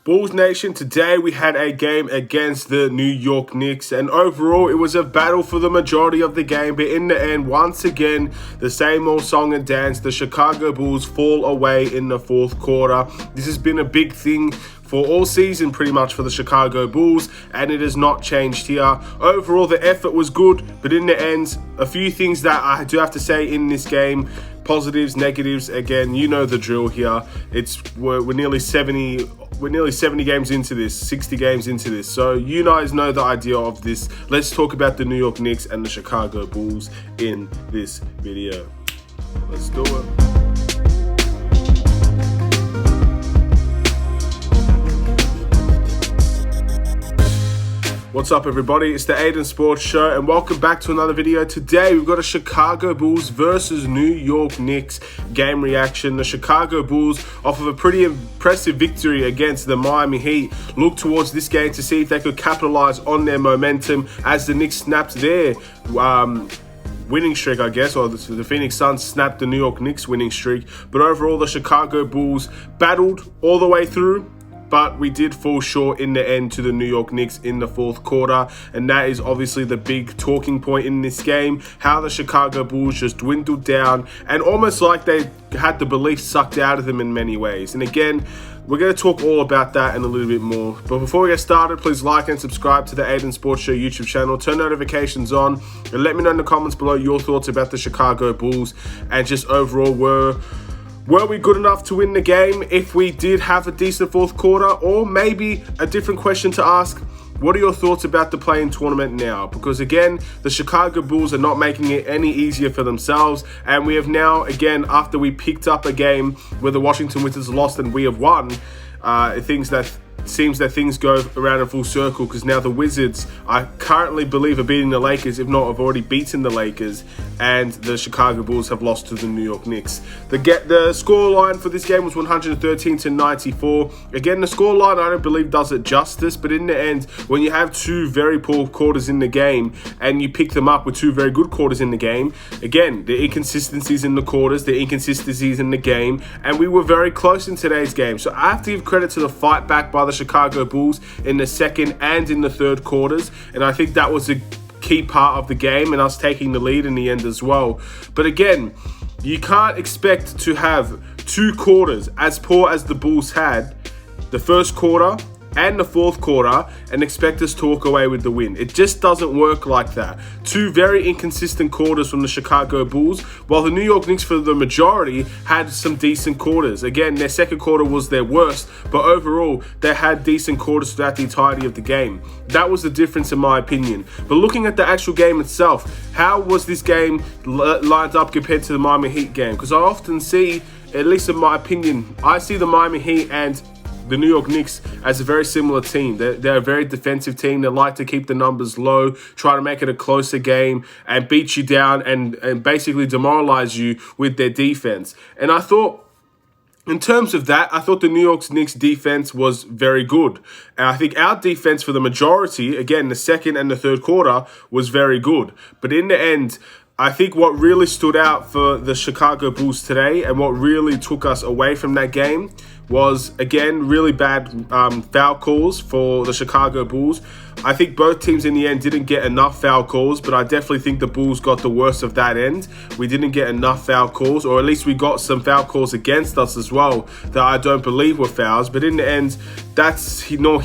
Bulls Nation, today we had a game against the New York Knicks, and overall it was a battle for the majority of the game, but in the end, once again, the same old song and dance, the Chicago Bulls fall away in the fourth quarter. This has been a big thing for all season pretty much for the Chicago Bulls, and it has not changed here. Overall, the effort was good, but in the end, a few things that I do have to say in this game. Positives, negatives, again, you know the drill here. We're nearly 70 games into this, 60 games into this. So you guys know the idea of this. Let's talk about the New York Knicks and the Chicago Bulls in this video. Let's do it. What's up, everybody? It's the Aidan Sports Show, and welcome back to another video. Today, we've got a Chicago Bulls versus New York Knicks game reaction. The Chicago Bulls, off of a pretty impressive victory against the Miami Heat, look towards this game to see if they could capitalize on their momentum as the Knicks snapped their winning streak, I guess, or the Phoenix Suns snapped the New York Knicks winning streak. But overall, the Chicago Bulls battled all the way through, but we did fall short in the end to the New York Knicks in the fourth quarter, and that is obviously the big talking point in this game, how the Chicago Bulls just dwindled down and almost like they had the belief sucked out of them in many ways. And again, we're going to talk all about that and a little bit more. But before we get started, please like and subscribe to the Aidan Sports Show YouTube channel. Turn notifications on and let me know in the comments below your thoughts about the Chicago Bulls and just overall were we good enough to win the game if we did have a decent fourth quarter? Or maybe a different question to ask, what are your thoughts about the play-in tournament now? Because again, the Chicago Bulls are not making it any easier for themselves. And we have now, again, after we picked up a game where the Washington Wizards lost and we have won, it seems that things go around in full circle, because now the Wizards, I currently believe, are beating the Lakers, if not have already beaten the Lakers, and the Chicago Bulls have lost to the New York Knicks. The score line for this game was 113-94. Again, the score line I don't believe does it justice, but in the end, when you have two very poor quarters in the game and you pick them up with two very good quarters in the game, again, the inconsistencies in the quarters, the inconsistencies in the game, and we were very close in today's game. So I have to give credit to the fight back by the Chicago Bulls in the second and in the third quarters, and I think that was a key part of the game and us taking the lead in the end as well. But again, you can't expect to have two quarters as poor as the Bulls had, the first quarter and the fourth quarter, and expect us to walk away with the win. It just doesn't work like that. Two very inconsistent quarters from the Chicago Bulls, while the New York Knicks, for the majority, had some decent quarters. Again, their second quarter was their worst, but overall, they had decent quarters throughout the entirety of the game. That was the difference in my opinion. But looking at the actual game itself, how was this game lined up compared to the Miami Heat game? Because I often see, at least in my opinion, I see the Miami Heat and the New York Knicks as a very similar team. They're a very defensive team. They like to keep the numbers low, try to make it a closer game, and beat you down and basically demoralize you with their defense. And I thought, in terms of that, I thought the New York Knicks defense was very good. And I think our defense for the majority, again, the second and the third quarter, was very good. But in the end, I think what really stood out for the Chicago Bulls today and what really took us away from that game was, again, really bad foul calls for the Chicago Bulls. I think both teams in the end didn't get enough foul calls, but I definitely think the Bulls got the worst of that end. We didn't get enough foul calls, or at least we got some foul calls against us as well that I don't believe were fouls. But in the end, that's here nor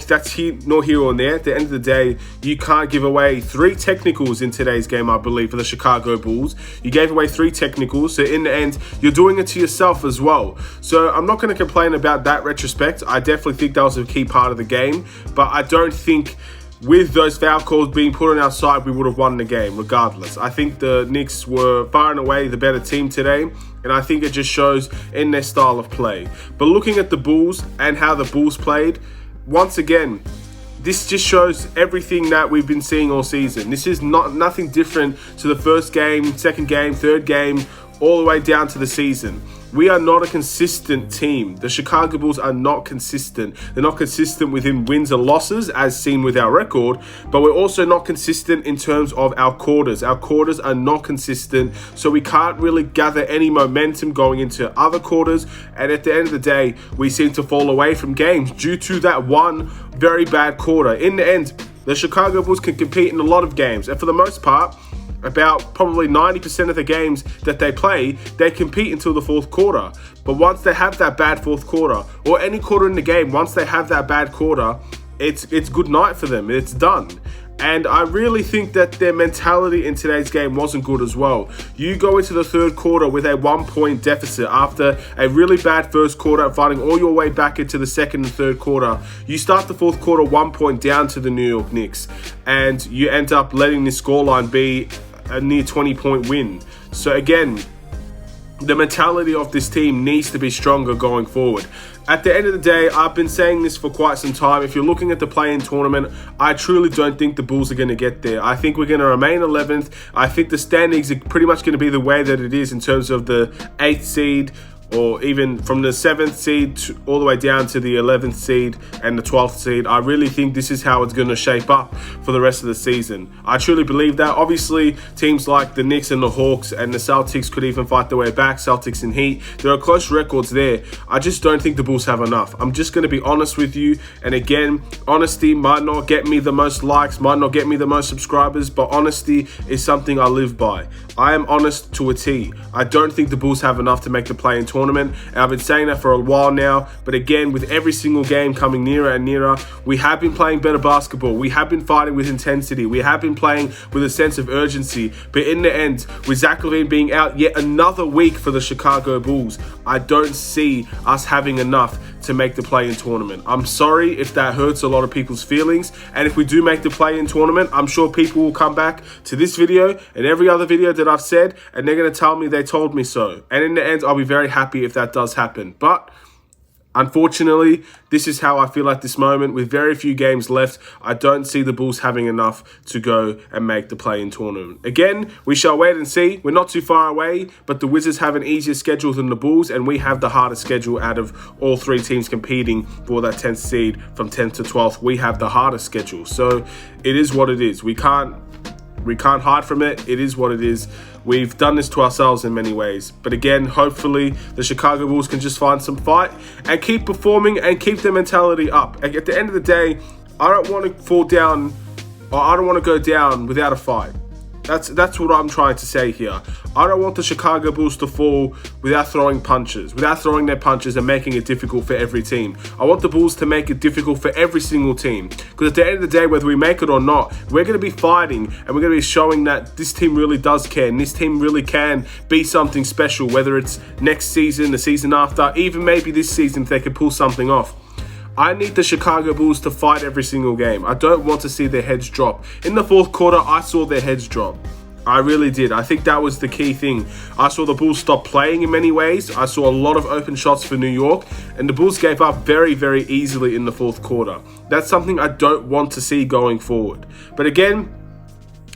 here or there. At the end of the day, you can't give away 3 technicals in today's game, I believe, for the Chicago Bulls. You gave away 3 technicals, so in the end, you're doing it to yourself as well. So I'm not going to complain about that retrospect. I definitely think that was a key part of the game, but I don't think with those foul calls being put on our side, we would have won the game regardless. I think the Knicks were far and away the better team today, and I think it just shows in their style of play. But looking at the Bulls and how the Bulls played, once again, this just shows everything that we've been seeing all season. This is nothing different to the first game, second game, third game, all the way down to the season. we are not a consistent team. The Chicago Bulls are not consistent. They're not consistent within wins and losses, as seen with our record, but we're also not consistent in terms of our quarters. Our quarters are not consistent, so we can't really gather any momentum going into other quarters, and at the end of the day, we seem to fall away from games due to that one very bad quarter. In the end, the Chicago Bulls can compete in a lot of games, and for the most part, about probably 90% of the games that they play, they compete until the fourth quarter. But once they have that bad fourth quarter, or any quarter in the game, once they have that bad quarter, it's good night for them. It's done. And I really think that their mentality in today's game wasn't good as well. You go into the third quarter with a 1-point deficit after a really bad first quarter, fighting all your way back into the second and third quarter. You start the fourth quarter 1 point down to the New York Knicks, and you end up letting this scoreline be a near 20-point win. So again, the mentality of this team needs to be stronger going forward. At the end of the day, I've been saying this for quite some time. If you're looking at the play-in tournament, I truly don't think the Bulls are going to get there. I think we're going to remain 11th. I think the standings are pretty much going to be the way that it is in terms of the 8th seed, or even from the 7th seed all the way down to the 11th seed and the 12th seed. I really think this is how it's going to shape up for the rest of the season. I truly believe that. Obviously, teams like the Knicks and the Hawks and the Celtics could even fight their way back. Celtics and Heat, there are close records there. I just don't think the Bulls have enough. I'm just going to be honest with you. And again, honesty might not get me the most likes, might not get me the most subscribers, but honesty is something I live by. I am honest to a T. I don't think the Bulls have enough to make the play-in tournament, and I've been saying that for a while now. But again, with every single game coming nearer and nearer, we have been playing better basketball. We have been fighting with intensity. We have been playing with a sense of urgency. But in the end, with Zach LaVine being out yet another week for the Chicago Bulls, I don't see us having enough to make the play-in tournament. I'm sorry if that hurts a lot of people's feelings, and if we do make the play-in tournament, I'm sure people will come back to this video and every other video that I've said, and they're going to tell me they told me so. And in the end, I'll be very happy if that does happen. But unfortunately, this is how I feel at this moment. With very few games left, I don't see the Bulls having enough to go and make the play-in tournament. Again, we shall wait and see. We're not too far away, but the Wizards have an easier schedule than the Bulls, and we have the hardest schedule out of all three teams competing for that 10th seed from 10th to 12th. We have the hardest schedule. So it is what it is. We can't hide from it. It is what it is. We've done this to ourselves in many ways. But again, hopefully the Chicago Bulls can just find some fight and keep performing and keep their mentality up. At the end of the day, I don't want to fall down, or I don't want to go down without a fight. That's what I'm trying to say here. I don't want the Chicago Bulls to fall without throwing punches, without throwing their punches and making it difficult for every team. I want the Bulls to make it difficult for every single team. Because at the end of the day, whether we make it or not, we're going to be fighting and we're going to be showing that this team really does care and this team really can be something special, whether it's next season, the season after, even maybe this season if they could pull something off. I need the Chicago Bulls to fight every single game. I don't want to see their heads drop. In the fourth quarter, I saw their heads drop. I really did. I think that was the key thing. I saw the Bulls stop playing in many ways. I saw a lot of open shots for New York, and the Bulls gave up very, very easily in the fourth quarter. That's something I don't want to see going forward. But again,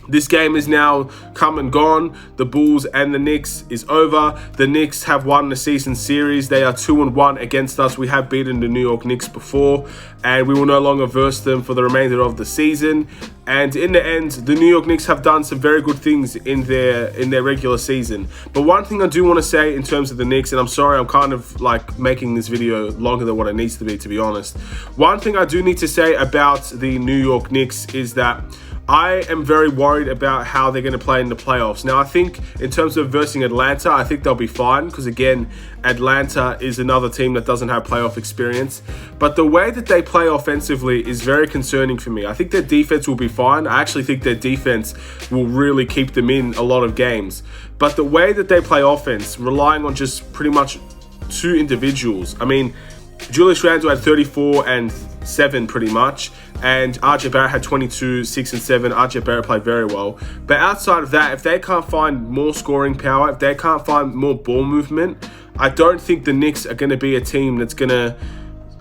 this game is now come and gone. The Bulls and the Knicks is over. The Knicks have won the season series. They are 2-1 against us. We have beaten the New York Knicks before, and we will no longer verse them for the remainder of the season. And in the end, the New York Knicks have done some very good things in their regular season. But one thing I do want to say in terms of the Knicks, and I'm sorry I'm kind of like making this video longer than what it needs to be honest. One thing I do need to say about the New York Knicks is that I am very worried about how they're going to play in the playoffs. Now, I think in terms of versing Atlanta, I think they'll be fine because, again, Atlanta is another team that doesn't have playoff experience. But the way that they play offensively is very concerning for me. I think their defense will be fine. I actually think their defense will really keep them in a lot of games. But the way that they play offense, relying on just pretty much two individuals. I mean, Julius Randle had 34 and 7 pretty much, and RJ Barrett had 22, 6 and 7. RJ Barrett played very well. But outside of that, if they can't find more scoring power, if they can't find more ball movement, I don't think the Knicks are going to be a team that's going to,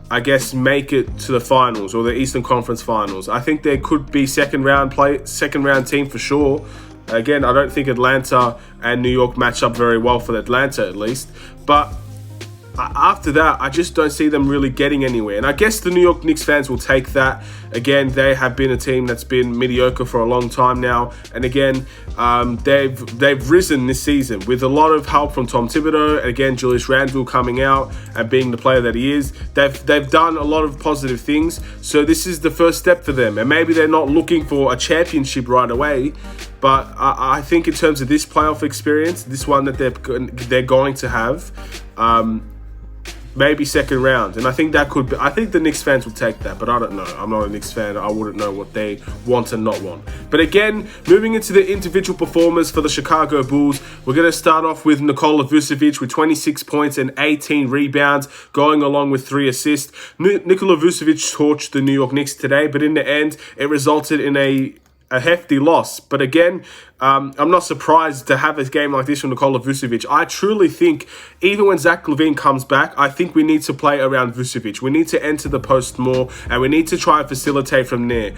I guess, make it to the finals or the Eastern Conference Finals. I think there could be second round team for sure. Again, I don't think Atlanta and New York match up very well for Atlanta at least. But after that, I just don't see them really getting anywhere. And I guess the New York Knicks fans will take that. Again, they have been a team that's been mediocre for a long time now. And again, they've risen this season with a lot of help from Tom Thibodeau. And again, Julius Randle coming out and being the player that he is. They've done a lot of positive things. So this is the first step for them. And maybe they're not looking for a championship right away. But I think in terms of this playoff experience, this one that they're going to have, maybe second round. And I think that could be, I think the Knicks fans will take that, but I don't know. I'm not a Knicks fan. I wouldn't know what they want and not want. But again, moving into the individual performers for the Chicago Bulls, we're going to start off with Nikola Vucevic with 26 points and 18 rebounds, going along with 3 assists. Nikola Vucevic torched the New York Knicks today, but in the end, it resulted in a hefty loss. But again, I'm not surprised to have a game like this from Nikola Vucevic. I truly think, even when Zach LaVine comes back, I think we need to play around Vucevic. We need to enter the post more, and we need to try and facilitate from there.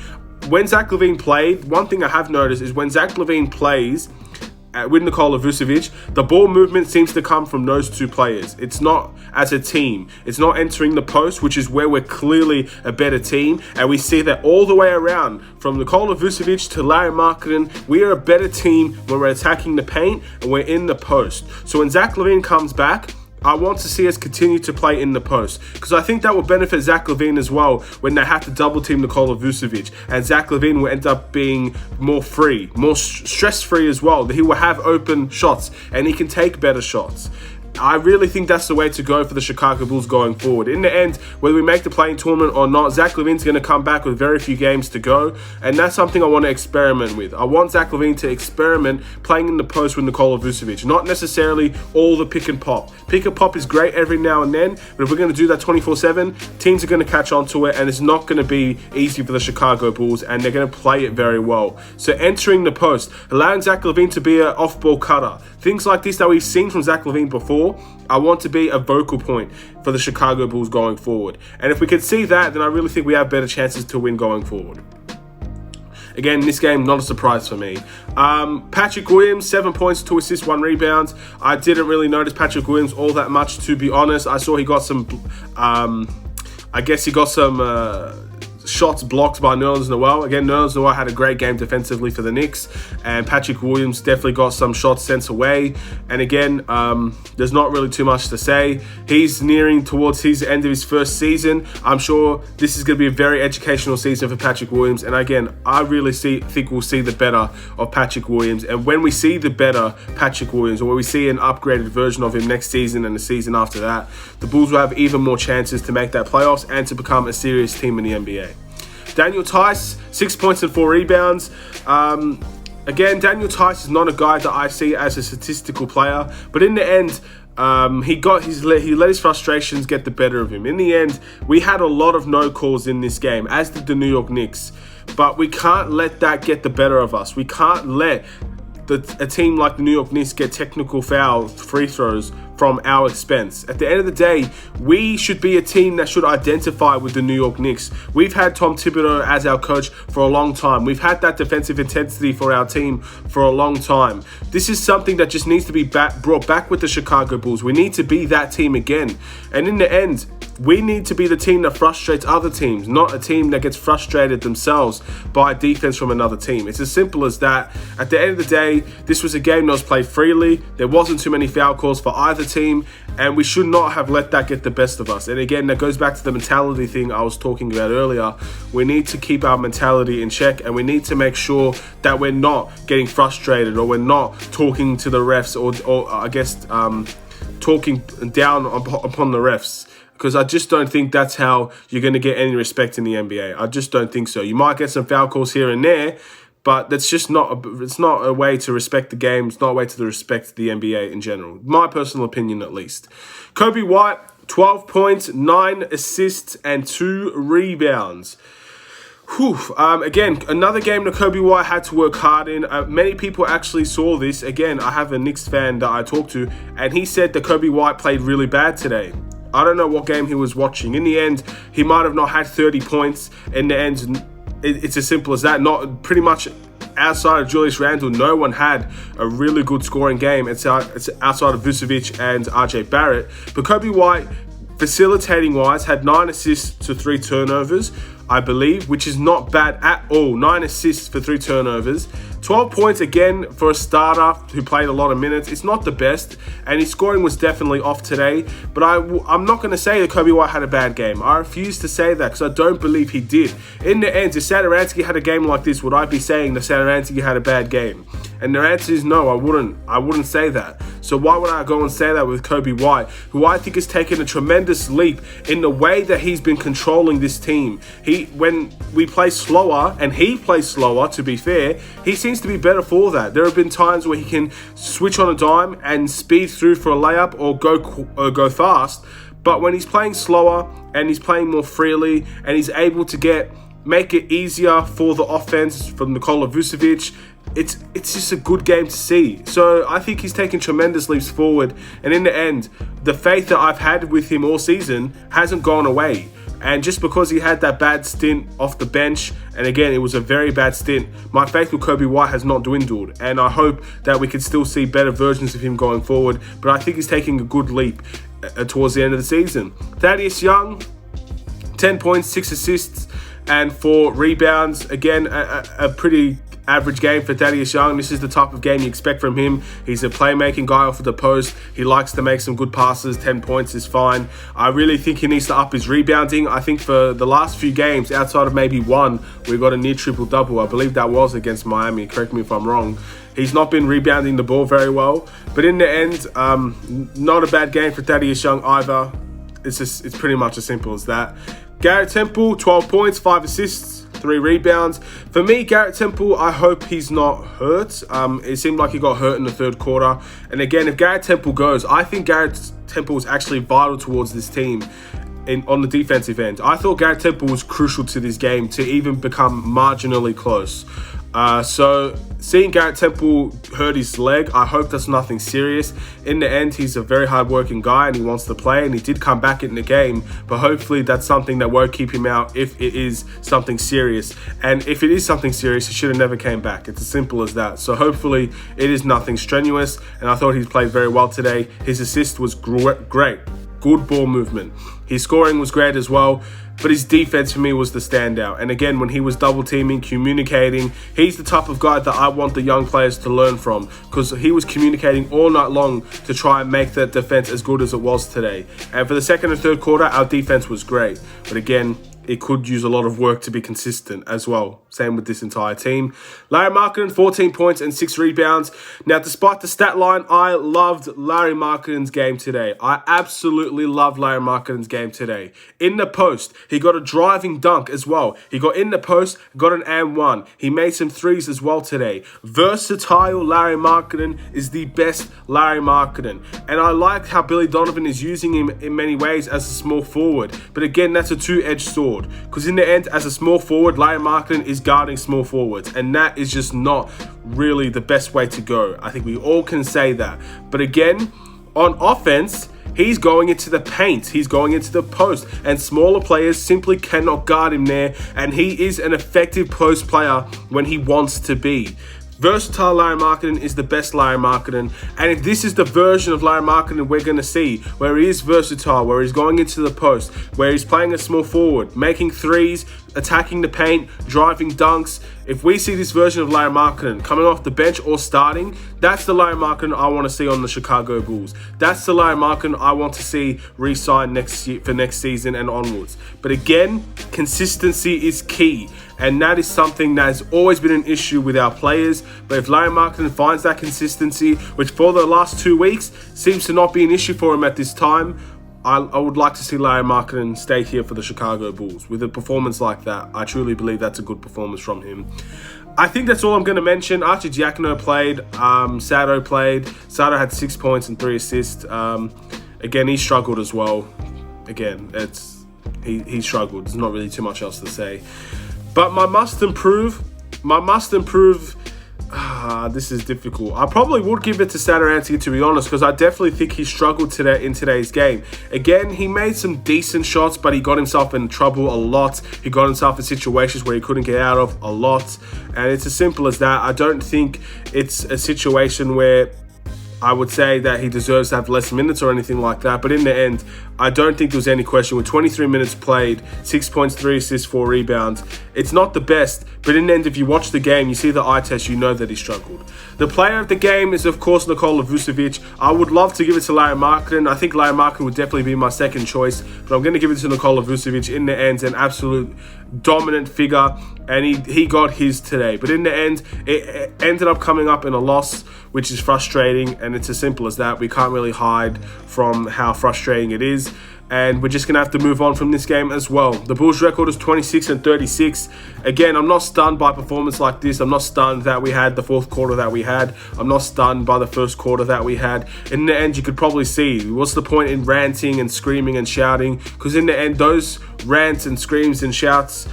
When Zach LaVine played, one thing I have noticed is when Zach LaVine plays with Nikola Vucevic, the ball movement seems to come from those two players. It's not as a team. It's not entering the post, which is where we're clearly a better team. And we see that all the way around, from Nikola Vucevic to Larry Marketing, we are a better team when we're attacking the paint and we're in the post. So when Zach LaVine comes back, I want to see us continue to play in the post, because I think that will benefit Zach LaVine as well when they have to double team Nikola Vucevic, and Zach LaVine will end up being more free, more stress-free as well. He will have open shots and he can take better shots. I really think that's the way to go for the Chicago Bulls going forward. In the end, whether we make the playing tournament or not, Zach LaVine's going to come back with very few games to go, and that's something I want to experiment with. I want Zach LaVine to experiment playing in the post with Nikola Vucevic, not necessarily all the pick and pop. Pick and pop is great every now and then, but if we're going to do that 24/7, teams are going to catch on to it, and it's not going to be easy for the Chicago Bulls, and they're going to play it very well. So entering the post, allowing Zach LaVine to be an off-ball cutter, things like this that we've seen from Zach LaVine before, I want to be a vocal point for the Chicago Bulls going forward. And if we could see that, then I really think we have better chances to win going forward. Again, this game, not a surprise for me. Patrick Williams, 7 points, 2 assists, 1 rebound. I didn't really notice Patrick Williams all that much, to be honest. I saw he got some, shots blocked by Nerlens Noel. Again, Nerlens Noel had a great game defensively for the Knicks, and Patrick Williams definitely got some shots sent away. And again, there's not really too much to say. He's nearing towards his end of his first season. I'm sure this is going to be a very educational season for Patrick Williams. And again, I really think we'll see the better of Patrick Williams. And when we see the better Patrick Williams, or when we see an upgraded version of him next season and the season after that, the Bulls will have even more chances to make that playoffs and to become a serious team in the NBA. Danielyce, 6 points and 4 rebounds. Again, Danielyce is not a guy that I see as a statistical player, but in the end, he let his frustrations get the better of him. In the end, we had a lot of no calls in this game, as did the New York Knicks, but we can't let that get the better of us. We can't let a team like the New York Knicks get technical foul free throws from our expense. At the end of the day, we should be a team that should identify with the New York Knicks. We've had Tom Thibodeau as our coach for a long time. We've had that defensive intensity for our team for a long time. This is something that just needs to be brought back with the Chicago Bulls. We need to be that team again. And in the end, we need to be the team that frustrates other teams, not a team that gets frustrated themselves by defense from another team. It's as simple as that. At the end of the day, this was a game that was played freely. There wasn't too many foul calls for either team, and we should not have let that get the best of us. And again, that goes back to the mentality thing I was talking about earlier. We need to keep our mentality in check, and we need to make sure that we're not getting frustrated, or we're not talking to the refs, or talking down upon the refs. Because I just don't think that's how you're going to get any respect in the NBA. I just don't think so. You might get some foul calls here and there, but that's just it's not a way to respect the game. It's not a way to respect the NBA in general. My personal opinion, at least. Kobe White, 12 points, 9 assists, and 2 rebounds. Again, another game that Kobe White had to work hard in. Many people actually saw this. Again, I have a Knicks fan that I talked to, and he said that Kobe White played really bad today. I don't know what game he was watching. In the end, he might have not had 30 points. In the end, it's as simple as that. Not pretty much outside of Julius Randle, no one had a really good scoring game. It's outside of Vucevic and RJ Barrett. But Kobe White, facilitating wise, had 9 assists to 3 turnovers, I believe, which is not bad at all. 9 assists for 3 turnovers. 12 points again for a starter who played a lot of minutes. It's not the best, and his scoring was definitely off today. But I'm not going to say that Kobe White had a bad game. I refuse to say that because I don't believe he did. In the end, if Satoransky had a game like this, would I be saying that Satoransky had a bad game? And the answer is no, I wouldn't. I wouldn't say that. So why would I go and say that with Kobe White, who I think has taken a tremendous leap in the way that he's been controlling this team. When we play slower, and he plays slower, to be fair, he seems to be better for that. There have been times where he can switch on a dime and speed through for a layup or go fast. But when he's playing slower and he's playing more freely and he's able to make it easier for the offense from Nikola Vucevic, it's just a good game to see. So I think he's taken tremendous leaps forward. And in the end, the faith that I've had with him all season hasn't gone away. And just because he had that bad stint off the bench, and again, it was a very bad stint, my faith with Kobe White has not dwindled. And I hope that we can still see better versions of him going forward. But I think he's taking a good leap towards the end of the season. Danielyce Young, 10 points, 6 assists, and 4 rebounds. Again, a pretty average game for Danielyce Young. This is the type of game you expect from him. He's a playmaking guy off of the post. He likes to make some good passes. 10 points is fine. I really think he needs to up his rebounding. I think for the last few games, outside of maybe one, we got a near triple-double. I believe that was against Miami. Correct me if I'm wrong. He's not been rebounding the ball very well. But in the end, not a bad game for Danielyce Young either. It's pretty much as simple as that. Garrett Temple, 12 points, 5 assists, 3 rebounds. For me, Garrett Temple, I hope he's not hurt. It seemed like he got hurt in the third quarter. And again, if Garrett Temple goes, I think Garrett Temple is actually vital towards this team on the defensive end. I thought Garrett Temple was crucial to this game to even become marginally close. So seeing Garrett Temple hurt his leg, I hope that's nothing serious. In the end, he's a very hard-working guy and he wants to play, and he did come back in the game, but hopefully that's something that won't keep him out if it is something serious. And if it is something serious, he should have never came back. It's as simple as that. So hopefully it is nothing strenuous, and I thought he played very well today. His assist was great. Good ball movement. His scoring was great as well, but his defense for me was the standout. And again, when he was double teaming, communicating, he's the type of guy that I want the young players to learn from, because he was communicating all night long to try and make that defense as good as it was today. And for the second and third quarter, our defense was great. But again, it could use a lot of work to be consistent as well. Same with this entire team. Larry Markkinen, 14 points and 6 rebounds. Now, despite the stat line, I loved Larry Markkinen's game today. I absolutely loved Larry Markkinen's game today. In the post, he got a driving dunk as well. He got in the post, got an and one. He made some threes as well today. Versatile Larry Markkinen is the best Larry Markkinen. And I like how Billy Donovan is using him in many ways as a small forward. But again, that's a two-edged sword. Because in the end, as a small forward, Larry Markkinen is guarding small forwards. And that is just not really the best way to go. I think we all can say that. But again, on offense, he's going into the paint. He's going into the post. And smaller players simply cannot guard him there. And he is an effective post player when he wants to be. Versatile Larry Markkinen is the best Larry Markkinen, and if this is the version of Larry Markkinen we're going to see, where he is versatile, where he's going into the post, where he's playing a small forward, making threes, attacking the paint, driving dunks, if we see this version of Larry Markkinen coming off the bench or starting, that's the Larry Markkinen I want to see on the Chicago Bulls. That's the Larry Markkinen I want to see re-sign next year, for next season and onwards. But again, consistency is key. And that is something that has always been an issue with our players. But if Larry Markkinen finds that consistency, which for the last 2 weeks seems to not be an issue for him at this time, I would like to see Larry Markkinen stay here for the Chicago Bulls. With a performance like that, I truly believe that's a good performance from him. I think that's all I'm going to mention. Archie Giacono played. Sato played. Sato had 6 points and 3 assists. Again, he struggled as well. Again, he struggled. There's not really too much else to say. But my must improve, This is difficult. I probably would give it to Satoransky, to be honest, because I definitely think he struggled today in today's game. Again, he made some decent shots, but he got himself in trouble a lot. He got himself in situations where he couldn't get out of a lot. And it's as simple as that. I don't think it's a situation where I would say that he deserves to have less minutes or anything like that. But in the end, I don't think there was any question. With 23 minutes played, 6 points, 3 assists, 4 rebounds. It's not the best, but in the end, if you watch the game, you see the eye test, you know that he struggled. The player of the game is, of course, Nikola Vucevic. I would love to give it to Larry Marketing. I think Larry Marketing would definitely be my second choice, but I'm going to give it to Nikola Vucevic. In the end, an absolute dominant figure, and he got his today. But in the end, it ended up coming up in a loss, which is frustrating, and it's as simple as that. We can't really hide from how frustrating it is, and we're just going to have to move on from this game as well. The Bulls' record is 26-36. Again, I'm not stunned by performance like this. I'm not stunned that we had the fourth quarter that we had. I'm not stunned by the first quarter that we had. In the end, you could probably see what's the point in ranting and screaming and shouting, because in the end, those rants and screams and shouts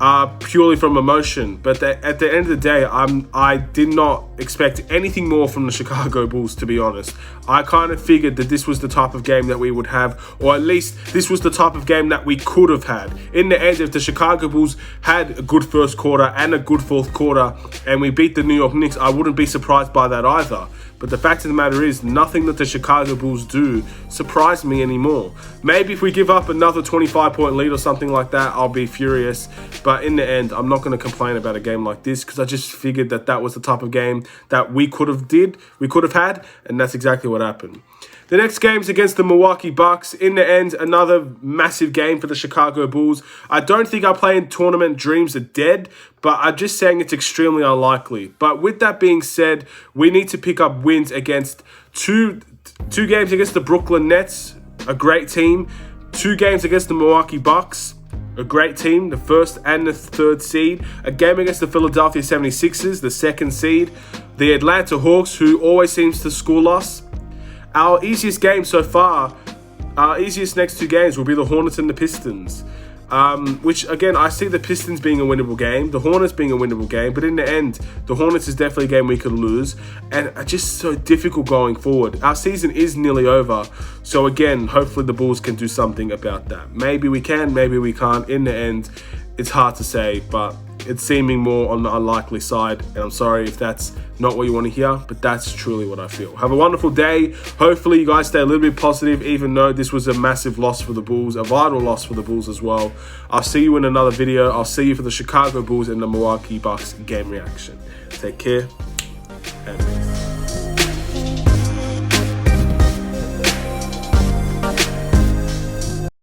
are purely from emotion. But at the end of the day, I did not expect anything more from the Chicago Bulls, to be honest. I kind of figured that this was the type of game that we would have, or at least this was the type of game that we could have had. In the end, if the Chicago Bulls had a good first quarter and a good fourth quarter, and we beat the New York Knicks, I wouldn't be surprised by that either. But the fact of the matter is, nothing that the Chicago Bulls do surprised me anymore. Maybe if we give up another 25-point lead or something like that, I'll be furious. But in the end, I'm not going to complain about a game like this, because I just figured that that was the type of game that we could have had, and that's exactly what happened. The next game's against the Milwaukee Bucks. In the end, another massive game for the Chicago Bulls. I don't think our playing tournament dreams are dead, but I'm just saying it's extremely unlikely. But with that being said, we need to pick up wins against two games against the Brooklyn Nets, a great team. 2 games against the Milwaukee Bucks, a great team, the first and the third seed. A game against the Philadelphia 76ers, the second seed. The Atlanta Hawks, who always seems to school us. Our easiest game so far, our easiest next 2 games will be the Hornets and the Pistons. Which, again, I see the Pistons being a winnable game, the Hornets being a winnable game, but in the end, the Hornets is definitely a game we could lose, and it's just so difficult going forward. Our season is nearly over, so again, hopefully the Bulls can do something about that. Maybe we can, maybe we can't. In the end, it's hard to say, but it's seeming more on the unlikely side, and I'm sorry if that's not what you want to hear, but that's truly what I feel. Have a wonderful day. Hopefully you guys stay a little bit positive, even though this was a massive loss for the Bulls, a vital loss for the Bulls as well. I'll see you in another video. I'll see you for the Chicago Bulls and the Milwaukee Bucks game reaction. Take care, and peace.